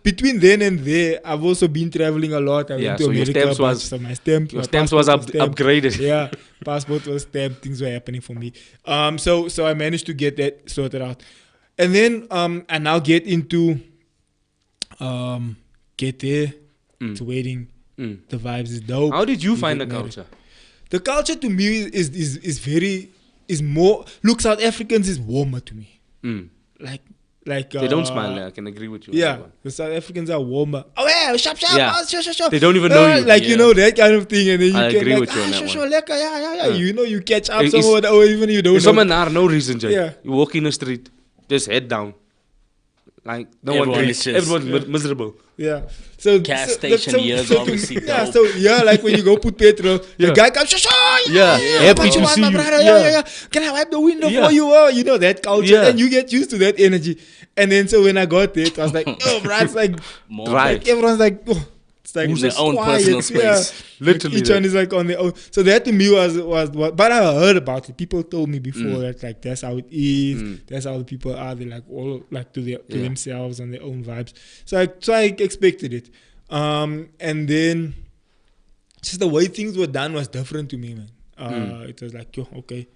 between then and there, I've also been traveling a lot. I Yeah, went to so your America. stamps was- so my stamp, Your my stamps was passport stamped. upgraded. Yeah, passport was stamped. Things were happening for me. So I managed to get that sorted out, and then I now get into get there. It's waiting. The vibes is dope. How did you We find the get married. culture? The culture to me is more. Look, South Africans is warmer to me. Like They don't smile there. I can agree with you. on that Yeah, one. the South Africans are warmer. Oh yeah, sharp, Yeah. oh, sure. They don't even know you. Like Yeah. you know that kind of thing, and then you I can agree like, with you on that sure, one. lekker, yeah. You know, you catch up It's- someone, or even you don't There's know. someone there, no reason, Jay. Yeah. You walk in the street, just head down. Like no Everyone one is cares. just- Everyone's miserable. Yeah. So Gas so- station years to- obviously Yeah. dope. So yeah, like when you go put petrol, Yeah. the guy comes, Yeah. Happy what to want, see my you. brother? Yeah. Yeah. Can I wipe the window Yeah. for you? You know that culture, Yeah. and you get used to that energy. And then so when I got there, it was like, oh, bro, it's like, More Dry. like everyone's like, oh, it's like Who's their just own quiet, personal yeah. space. Literally Each that. one is like on their own. So that to me was but I heard about it. People told me before that like that's how it is. That's how the people are. They like all like to themselves and their own vibes. So I expected it. And then just the way things were done was different to me, man. It was like, yo, okay,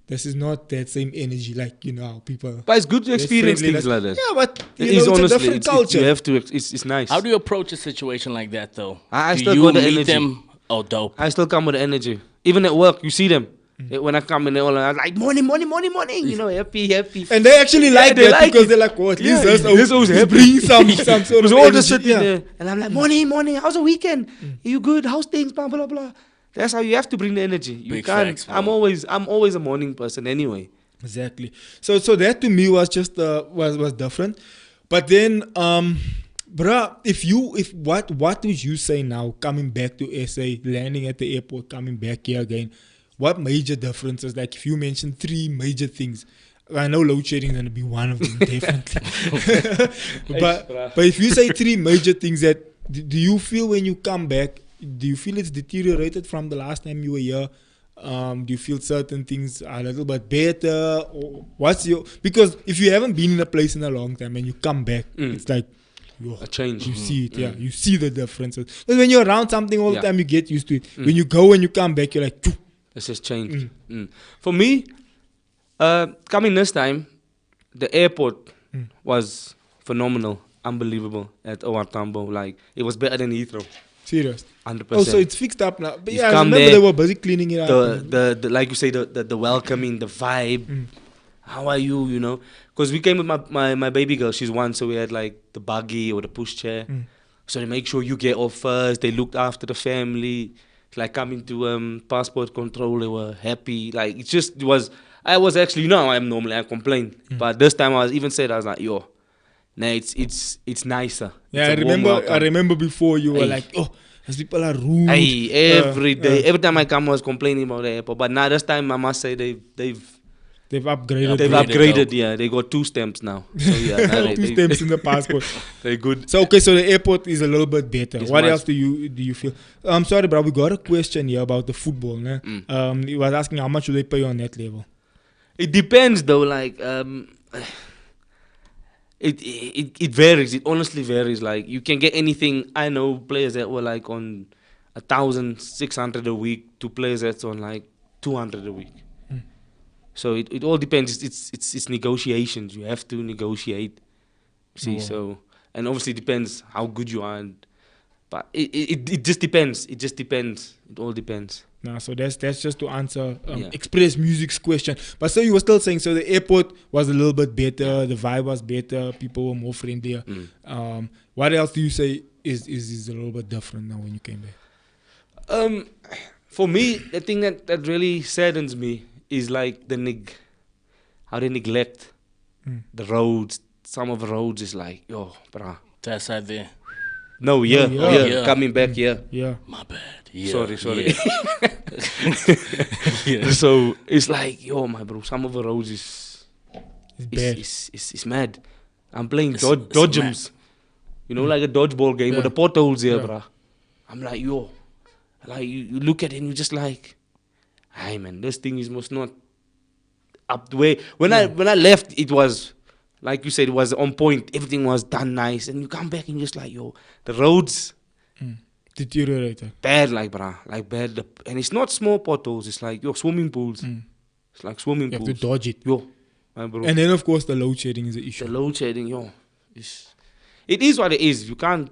this is not that same energy like you know how people. But it's good to They're experience friendly, things like that. Yeah, but you It know, is it's honestly, a different culture. you have to. It's nice. How do you approach a situation like that though? I do still you got the meet energy. them? Oh, dope. I still come with the energy. Even at work, you see them. When I come in, they're all like, morning. You know, happy. And they actually like they that like because it. they're like, what? Yeah, This this always happy. bring some sort It was of all energy. just sitting Yeah. there. And I'm like, morning. How's the weekend? Are you good? How's things? Blah, blah, blah. That's how you have to bring the energy. You Big can't. facts, bro. I'm always a morning person anyway. Exactly. So that to me was just was different. But then, bruh, what would you say now, coming back to SA, landing at the airport, coming back here again? What major differences? Like if you mentioned 3 major things, I know load shedding is gonna be one of them, definitely. but if you say 3 major things that do you feel when you come back? Do you feel it's deteriorated from the last time you were here? Do you feel certain things are a little bit better? Or what's your, because if you haven't been in a place in a long time and you come back, it's like A change. you see it, yeah. You see the differences. But when you're around something all the Yeah. time, you get used to it. When you go and you come back, you're like, "Phew." It's just changed. For me, coming this time, the airport was phenomenal, unbelievable at OR Tambo. Like, it was better than Heathrow, Serious. 100%. Oh, so it's fixed up now. But You've yeah, I come remember there, they were busy cleaning it up. the like you say, the welcoming, the vibe. How are you, you know? Because we came with my baby girl, she's 1, so we had like the buggy or the pushchair. So they make sure you get off first. They looked after the family. Like coming to passport control, they were happy. Like I was actually, you know, I complain, but this time I was like, yo, nah, it's nicer. Yeah, It's a warm I welcome. remember before you were Hey. like, oh, these people are rude. Hey, every day, every time I come, I was complaining about the airport. But now this time, I must say They've upgraded. they've Upgraded, upgraded. Yeah, they got 2 stamps now. So yeah, now 2 stamps in the passport. they're good. So okay, so the airport is a little bit better. It's What much- else do you feel? I'm sorry, bro. We got a question here about the football. Né? He was asking how much do they pay on that level. It depends though. Like it varies. It honestly varies. Like you can get anything. I know players that were like on 1,600 a week to players that's on like 200 a week. So it all depends. It's negotiations. You have to negotiate. See, so and obviously it depends how good you are. But it just depends. It just depends. It all depends. Nah, so that's just to answer Yeah. Express Music's question. But so you were still saying, so the airport was a little bit better, the vibe was better, people were more friendlier. What else do you say is a little bit different now when you came back? For me, the thing that really saddens me is like how they neglect the roads. Some of the roads is like, yo, bruh. That side there. No, yeah, yeah. Yeah. coming back here. Yeah. My bad. Yeah. Sorry. Yeah. So it's like, yo, my bro, some of the roads is bad. it's mad. I'm playing It's dodgems, you know, like a dodgeball game with the potholes here, Yeah. bruh. I'm like, yo, like you look at it and you're just like, hey man, this thing is must not up the way. When I left, it was like you said, it was on point. Everything was done nice, and you come back and you're just like, yo, the roads Deteriorated. bad, like bruh, like bad. And it's not small potholes. It's like yo, swimming pools. It's like swimming You have pools. to dodge it. Yo, my bro. And then, of course, the load shedding is an The issue. load shedding, yo, it is what it is. You can't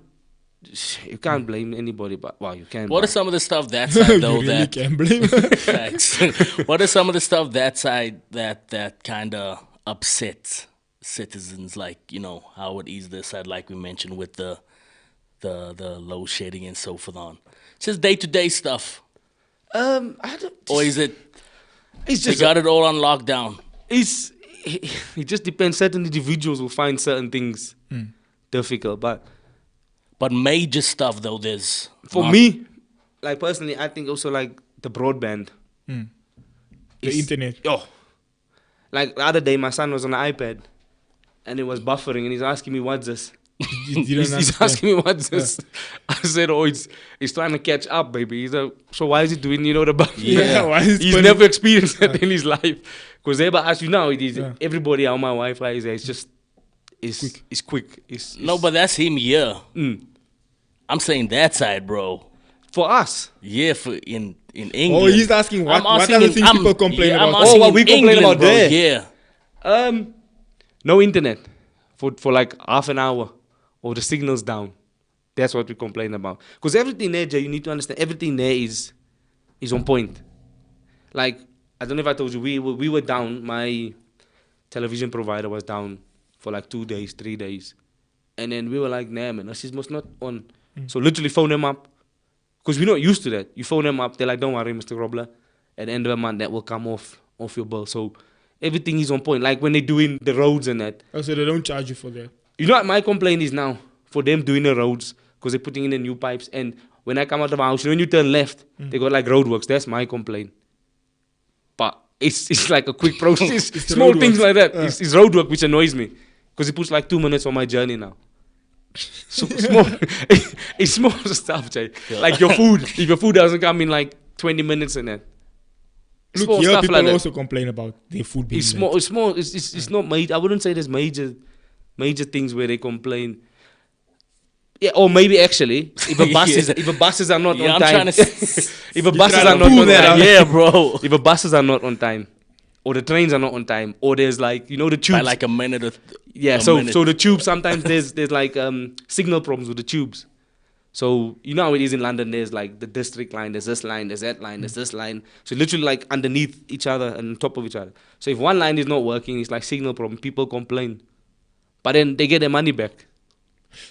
blame anybody, but well, you can. What but is some of the stuff that side though you really that can't blame. Facts. What is some of the stuff that side that kind of upsets citizens, like, you know, how it is this side, like we mentioned with the load shedding and so forth on. Just day-to-day stuff. I don't, Or is it it's they just got it all on lockdown? it just depends. Certain individuals will find certain things difficult, but But major stuff though, there's for not- me, like personally, I think also like the broadband. The It's- internet. Yo, like the other day, my son was on the iPad, and it was buffering, and he's asking me, "What's this?" You didn't He's understand. asking me, "What's this?" I said, "Oh, it's trying to catch up, baby." He's like, "So why is he doing, you know, the buffering?" Yeah, why is it He's funny? never experienced that in his life. Because as you know, it is Yeah. everybody on my Wi-Fi is it's just it's quick. No, but that's him here. Mm. I'm saying that side, bro. For us. Yeah, for in England. Oh, he's asking what I'm asking other in- things I'm- people complain yeah, I'm about. asking what in we complain England, about bro. there. Yeah. No internet for like half an hour, or the signal's down. That's what we complain about. Because everything there, Jay, you need to understand, everything there is on point. Like, I don't know if I told you, we were down. My television provider was down for like 2 days, 3 days. And then we were like, nah, man, this must not on. So literally phone them up. Because we're not used to that. You phone them up, they're like, don't worry, Mr. Grobler. At the end of the month, that will come off your bill. So Everything is on point. Like when they're doing the roads and that. Oh, so they don't charge you for that. You know what my complaint is now? For them doing the roads, because they're putting in the new pipes. And when I come out of my house, when you turn left, they got like roadworks. That's my complaint. But it's like a quick process. Small things like that. It's roadwork which annoys me. Because it puts like 2 minutes on my journey now. So small. It's small stuff, Jay. Like your food. If your food doesn't come in like 20 minutes and that. Look, Small here stuff people like that. also complain about their food being It's late. small. It's small. It's not major. I wouldn't say there's major things where they complain. Yeah, or maybe actually, if the buses are not Yeah, on I'm time, trying to if the buses trying are to not pull on that time, out. yeah, bro. if the buses are not on time, or the trains are not on time, or there's like, you know, the By tubes. like a minute or Yeah, so the tubes, sometimes there's like signal problems with the tubes. So you know how it is in London, there's like the district line, there's this line, there's that line, there's this line. So literally like underneath each other and on top of each other. So if one line is not working, it's like signal problem, people complain. But then they get their money back.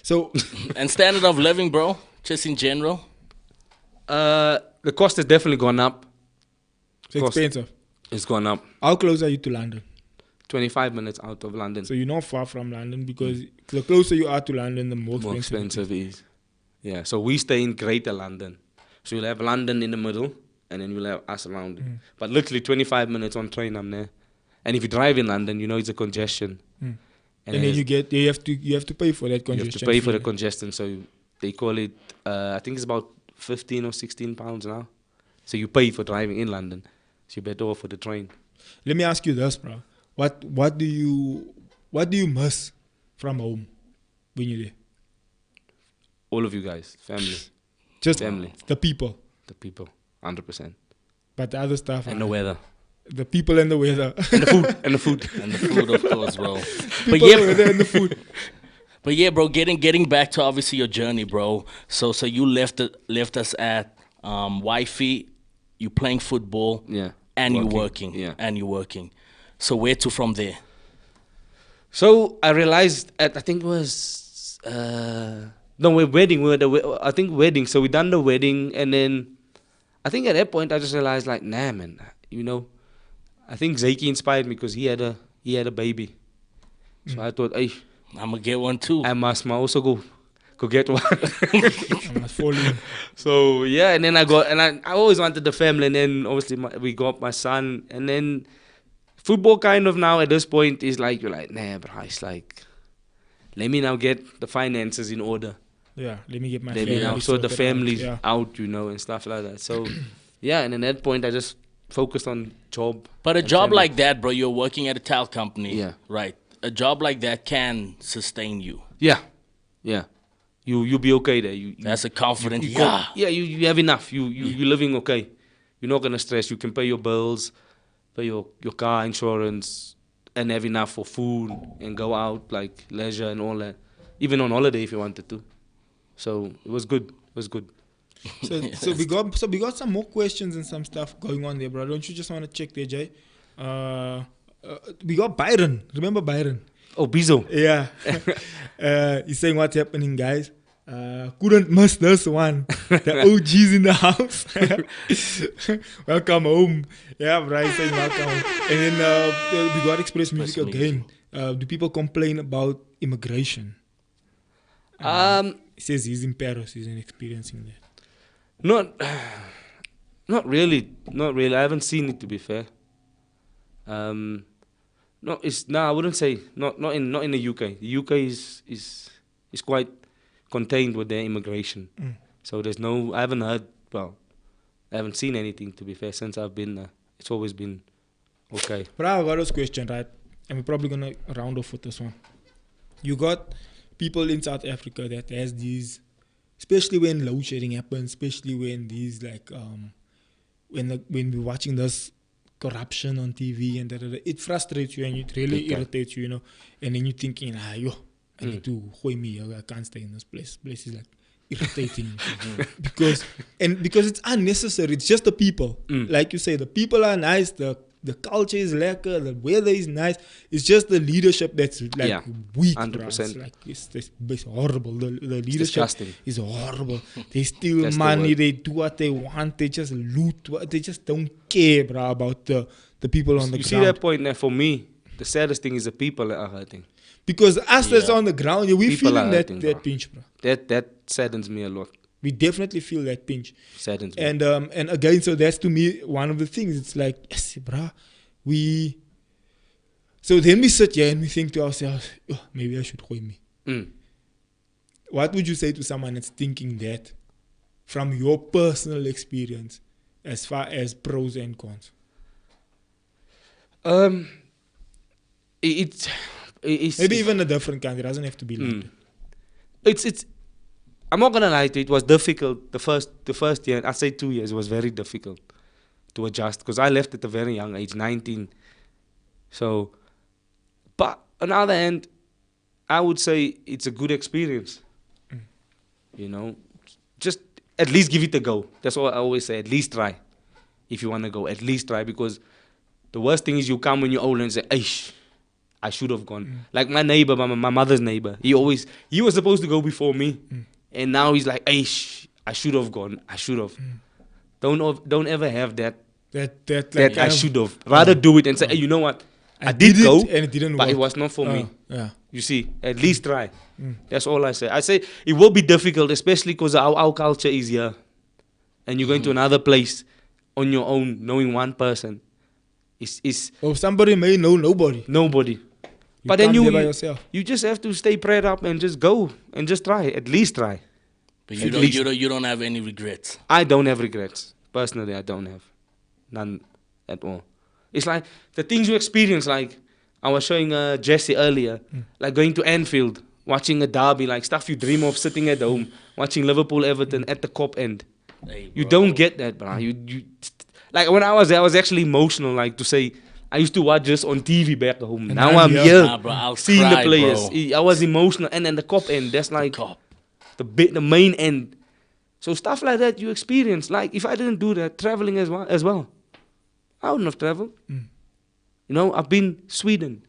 So, And standard of living, bro, just in general. The cost has definitely gone up. it's Cost. expensive. It's gone up. How close are you to London? 25 minutes out of London. So you're not far from London, because the closer you are to London, the more More expensive. expensive it is. Yeah, so we stay in Greater London. So you'll have London in the middle, and then you'll have us around it. But literally 25 minutes on train, I'm there. And if you drive in London, you know it's a congestion. And then you have to pay for that you congestion. have to pay for the fee. congestion. So they call it, I think it's about 15 or 16 pounds now. So you pay for driving in London. So you're better off for the train. Let me ask you this, bro. What do you miss from home when you're there? All of you guys, family, Just family, the people, the people, 100%. but the other stuff. And the weather. The people and the weather. And the food. And the food. And the food, of course, bro. But People, yeah, the weather and the food. But yeah, bro, getting back to obviously your journey, bro. So you left us at wifey, you playing football, Yeah. and you working, Yeah. and you working. So where to from there? So I realized I think it was wedding. I think wedding. So we done the wedding, and then I think at that point I just realized like, nah, man, you know, I think Zaki inspired me because he had a baby. So I thought, hey, I'm gonna get one too. I must also go get one. I must fall in. So yeah, and then I always wanted the family, and then obviously we got my son, and then football kind of now at this point is like, you're like, nah, bro, it's like, let me now get the finances in order. Yeah, let me get my Let me now family sort the sorted out. families Yeah. out, you know, and stuff like that. So yeah, and at that point I just focused on job. But a and job family. like that, bro, you're working at a tile company. Yeah. Right. A job like that can sustain you. Yeah. You'll be okay there. You That's a confident, you yeah. you have enough. You're living okay. You're not gonna stress. You can pay your bills, pay your car insurance, and have enough for food and go out like leisure and all that. Even on holiday if you wanted to. So it was good. It was good. So we got some more questions and some stuff going on there, bro. Don't you just want to check there, Jay? We got Byron. Remember Byron? Oh, Bizo. Yeah. He's saying what's happening, guys. Couldn't miss this one. The OGs in the house. Welcome home. Yeah, bro. He's saying welcome home. And then we got Express Music again. Do people complain about immigration? He says he's in Paris. He's experiencing that. Not really. I haven't seen it, to be fair. I wouldn't say not in the UK. The UK is quite contained with their immigration. So I haven't heard. Well, I haven't seen anything, to be fair, since I've been there. It's always been okay. But I got this question, right? And we're probably gonna round off with this one. You got people in South Africa that has these, especially when load shedding happens, especially when these like when we're watching this corruption on TV and it frustrates you and it really irritates you, you know. And then you're thinking, I need to I can't stay in this place. This place is like irritating me. because it's unnecessary. It's just the people. Like you say, the people are nice, the the culture is lekker, the weather is nice. It's just the leadership that's like Yeah, weak, 100%. bruh. It's leadership The leadership disgusting. is horrible. They steal That's the money, word. they do what they want, they just loot, they just don't care, bruh, about the people on the You see ground. that point there? For me, the saddest thing is the people that are hurting. Because us that's Yeah. on the ground, yeah, we People feeling are that, hurting, that bruh. pinch, bro. That saddens me a lot. We definitely feel that pinch. Saddens me. And again, so that's to me one of the things. It's like, yes, bruh, so then we sit here and we think to ourselves, oh, maybe I should quit me. What would you say to someone that's thinking that from your personal experience as far as pros and cons? It's Maybe even a different country. It doesn't have to be London. it's I'm not gonna lie to you, it was difficult the first year. I'd say 2 years. It was very difficult to adjust because I left at a very young age, 19. So, but on the other hand, I would say it's a good experience. You know, just at least give it a go. That's what I always say. At least try. If you want to go, at least try, because the worst thing is you come when you're older and say, "Aish, I should have gone." Like my neighbor, my mother's neighbor, he was supposed to go before me, and now he's like, "Aish, I should have gone. I should have." Don't ever have that That I should have. Rather do it and say, "Hey, you know what? I did it go, and it didn't but work. it was not for me." Yeah. You see, at least try. That's all I say. I say it will be difficult, especially because our culture is here, and you're going to another place on your own, knowing one person. Is Or somebody may know nobody. nobody. But can't then be by yourself. you just have to stay prayed up and just go and just try. At least try. But At least. you don't have any regrets. I don't have regrets. Personally, I don't have. None at all. It's like the things you experience, like I was showing Jesse earlier, like going to Anfield, watching a derby, like stuff you dream of sitting at home, watching Liverpool, Everton at the Kop end. Hey, You bro. don't get that, bro. You like when I was there, I was actually emotional, like to say, I used to watch this on TV back home. And Now now I'm you're- here, Nah, bro, I'll seeing cry, the players. bro. I was emotional, and then the Kop end, that's like Cop. the main end. So stuff like that you experience. Like if I didn't do that, traveling as well, I wouldn't have traveled. You know, I've been Sweden.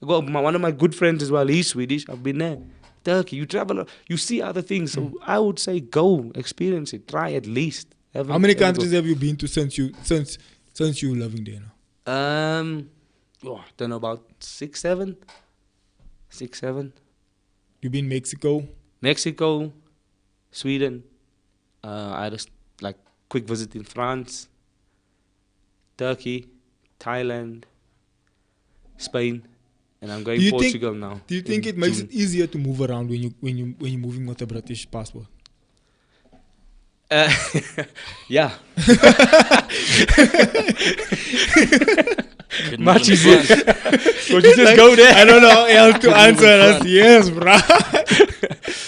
I got one of my good friends as well. He's Swedish. I've been there. Turkey. You travel, you see other things. So I would say go experience it. Try at least. How many countries have you been to since you living there now? I don't know, about 6, 7. 6, 7. You've been Mexico. Mexico, Sweden. I just like quick visit in France, Turkey, Thailand, Spain, and I'm going Do you think- Portugal now. Do you think in it makes June. it easier to move around when you're moving with a British passport? Yeah. Good Much morning, easier. France. Because you just go there. I don't know how else to answer us. Yes, bruh.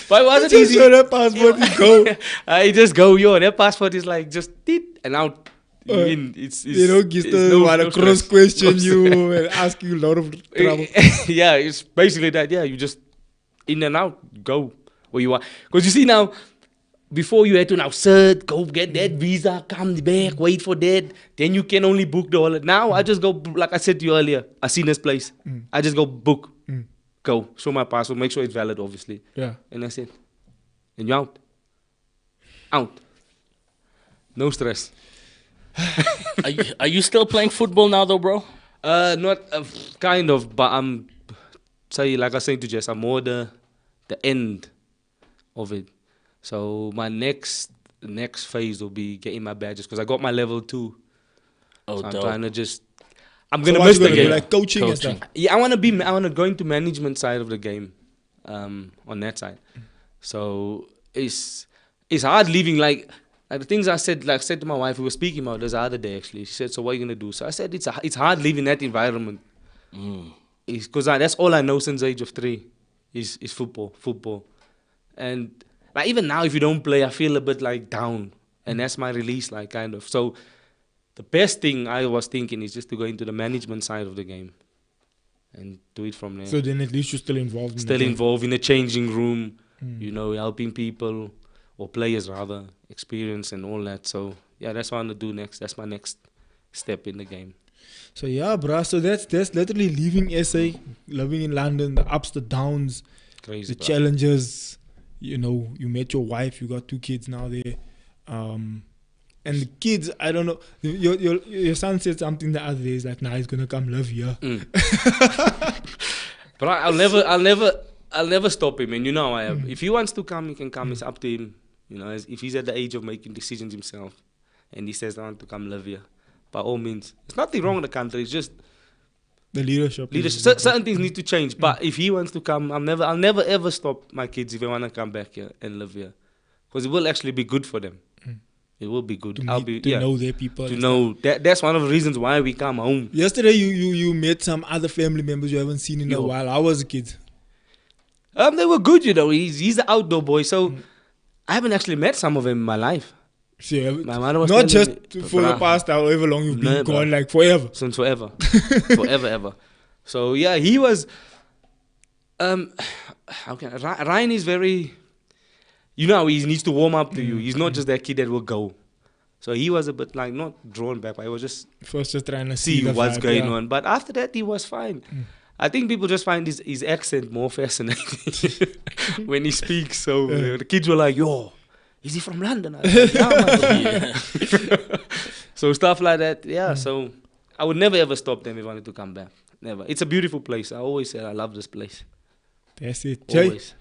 But it wasn't Just easy. show that passport and go. I just go, that passport is like just tit and out. You mean, it's They don't it's still want to cross stress. question No you and ask you a lot of trouble. Yeah, it's basically that. Yeah, you just in and out, go where you are. Because you see now, before you had to now search, go get that visa, come back, wait for that. Then you can only book the holiday. Now I just go, like I said to you earlier, I seen this place. I just go book, go, show my passport, make sure it's valid, obviously. Yeah. And that's it. And you're out. Out. No stress. Are you still playing football now, though, bro? Not kind of, but I'm like I was saying to Jess, I'm more the end of it. So my next phase will be getting my badges because I got my level 2. Oh, So I'm dope. trying to just. I'm So gonna what miss you the gonna do, game. like coaching and Coaching. stuff? Yeah, I wanna go into management side of the game, on that side. So it's hard leaving like the things I said to my wife. We were speaking about this the other day actually. She said, "So what are you gonna do?" So I said, "It's hard leaving that environment. It's because that's all I know since the age of 3 is football, and like even now if you don't play, I feel a bit like down, and that's my release, like kind of. So the best thing I was thinking is just to go into the management side of the game, and do it from there. So then at least you're still involved. Still in the game. involved in the changing room, helping people or players rather experience and all that. So yeah, that's what I'm gonna do next. That's my next step in the game. So yeah, bruh. So that's literally leaving SA, living in London, the ups, the downs, Crazy, the bro. challenges. You know, you met your wife, you got 2 kids now there. And the kids, I don't know. Your son said something the other day. He's like, nah, he's gonna come live here. But I'll never stop him. And you know, I have. If he wants to come, he can come. It's up to him. You know, if he's at the age of making decisions himself, and he says I want to come live here, by all means, there's nothing wrong in the country. It's just The leadership. Certain things need to change. But if he wants to come, I'll never ever stop my kids if they want to come back here and live here, because it will actually be good for them. It will be good. To know their people. To know that's one of the reasons why we come home. Yesterday, you met some other family members you haven't seen in a while. How was the kids? They were good, you know. He's an outdoor boy, so I haven't actually met some of them in my life. My mother was not just me, for the past however long you've been gone, like forever. Since forever. Forever, ever. So yeah, he was Ryan is very, you know, he needs to warm up to you. He's not just that kid that will go. So he was a bit like not drawn back, but he was just first just trying to see what's going on. But after that, he was fine. I think people just find his accent more fascinating when he speaks. So the kids were like, "Yo, is he from London?" I was like, "Yeah, man." So stuff like that. Yeah. So I would never ever stop them if I wanted to come back. Never. It's a beautiful place. I always say I love this place. That's it. Jay? Always.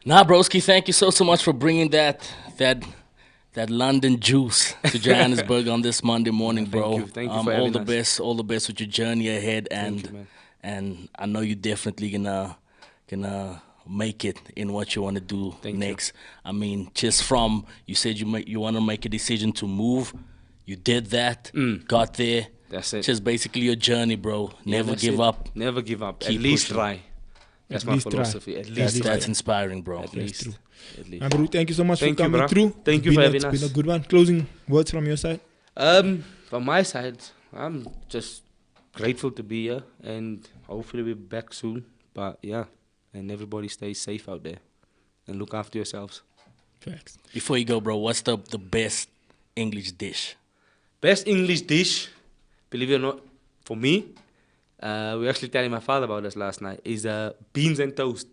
Nah, broski, thank you so much for bringing that London juice to Johannesburg on this Monday morning, bro. Thank you for having us. All the best with your journey ahead, Thank you, man. and I know you're definitely gonna make it in what you want to do next. I mean, just from you said you want to make a decision to move, you did that, got there. That's it. Just basically your journey, bro. Never give up. Never give up. Keep At least pushing. try. That's my philosophy. At least That's inspiring, bro. At least. At least. Bro, thank you so much Thank for you, coming bro. through. Thank you for having It's us. been a good one. Closing words from your side? From my side, I'm just grateful to be here, and hopefully we'll be back soon. But yeah, and everybody stay safe out there and look after yourselves. Facts. Before you go, bro, what's the best English dish? Best English dish, believe it or not, for me, we were actually telling my father about this last night, is beans and toast.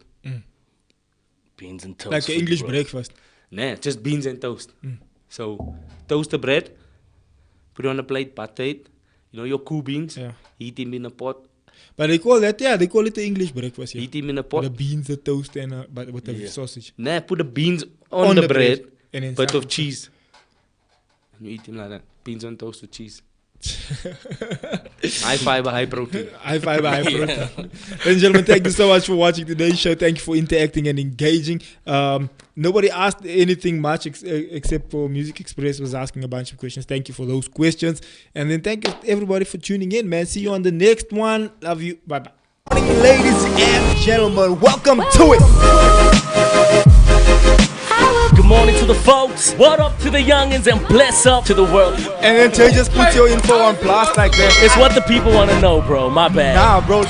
Beans and toast. Like for an you, English bro. breakfast. Nah, just beans and toast. So, toast the bread, put it on a plate, butter it. You know, your cool beans, Yeah. heat them in a pot. But they call it the English breakfast. Yeah. Heat them in a With pot. the beans, the toast, and but with the sausage. Nah, put the beans on the bread, and then bit some- of cheese. And you eat them like that. Beans on toast with cheese. High fiber, high protein. High fiber, high protein. Ladies and gentlemen, thank you so much for watching today's show. Thank you for interacting and engaging. Nobody asked anything much except for Music Express was asking a bunch of questions. Thank you for those questions. And then thank you everybody for tuning in, man. See you on the next one. Love you. Bye-bye. Morning, ladies and gentlemen, welcome to it. Good morning to the folks. What up to the youngins and bless up to the world. And then Jay just put your info on blast like that. It's what the people want to know, bro. My bad. Nah, bro.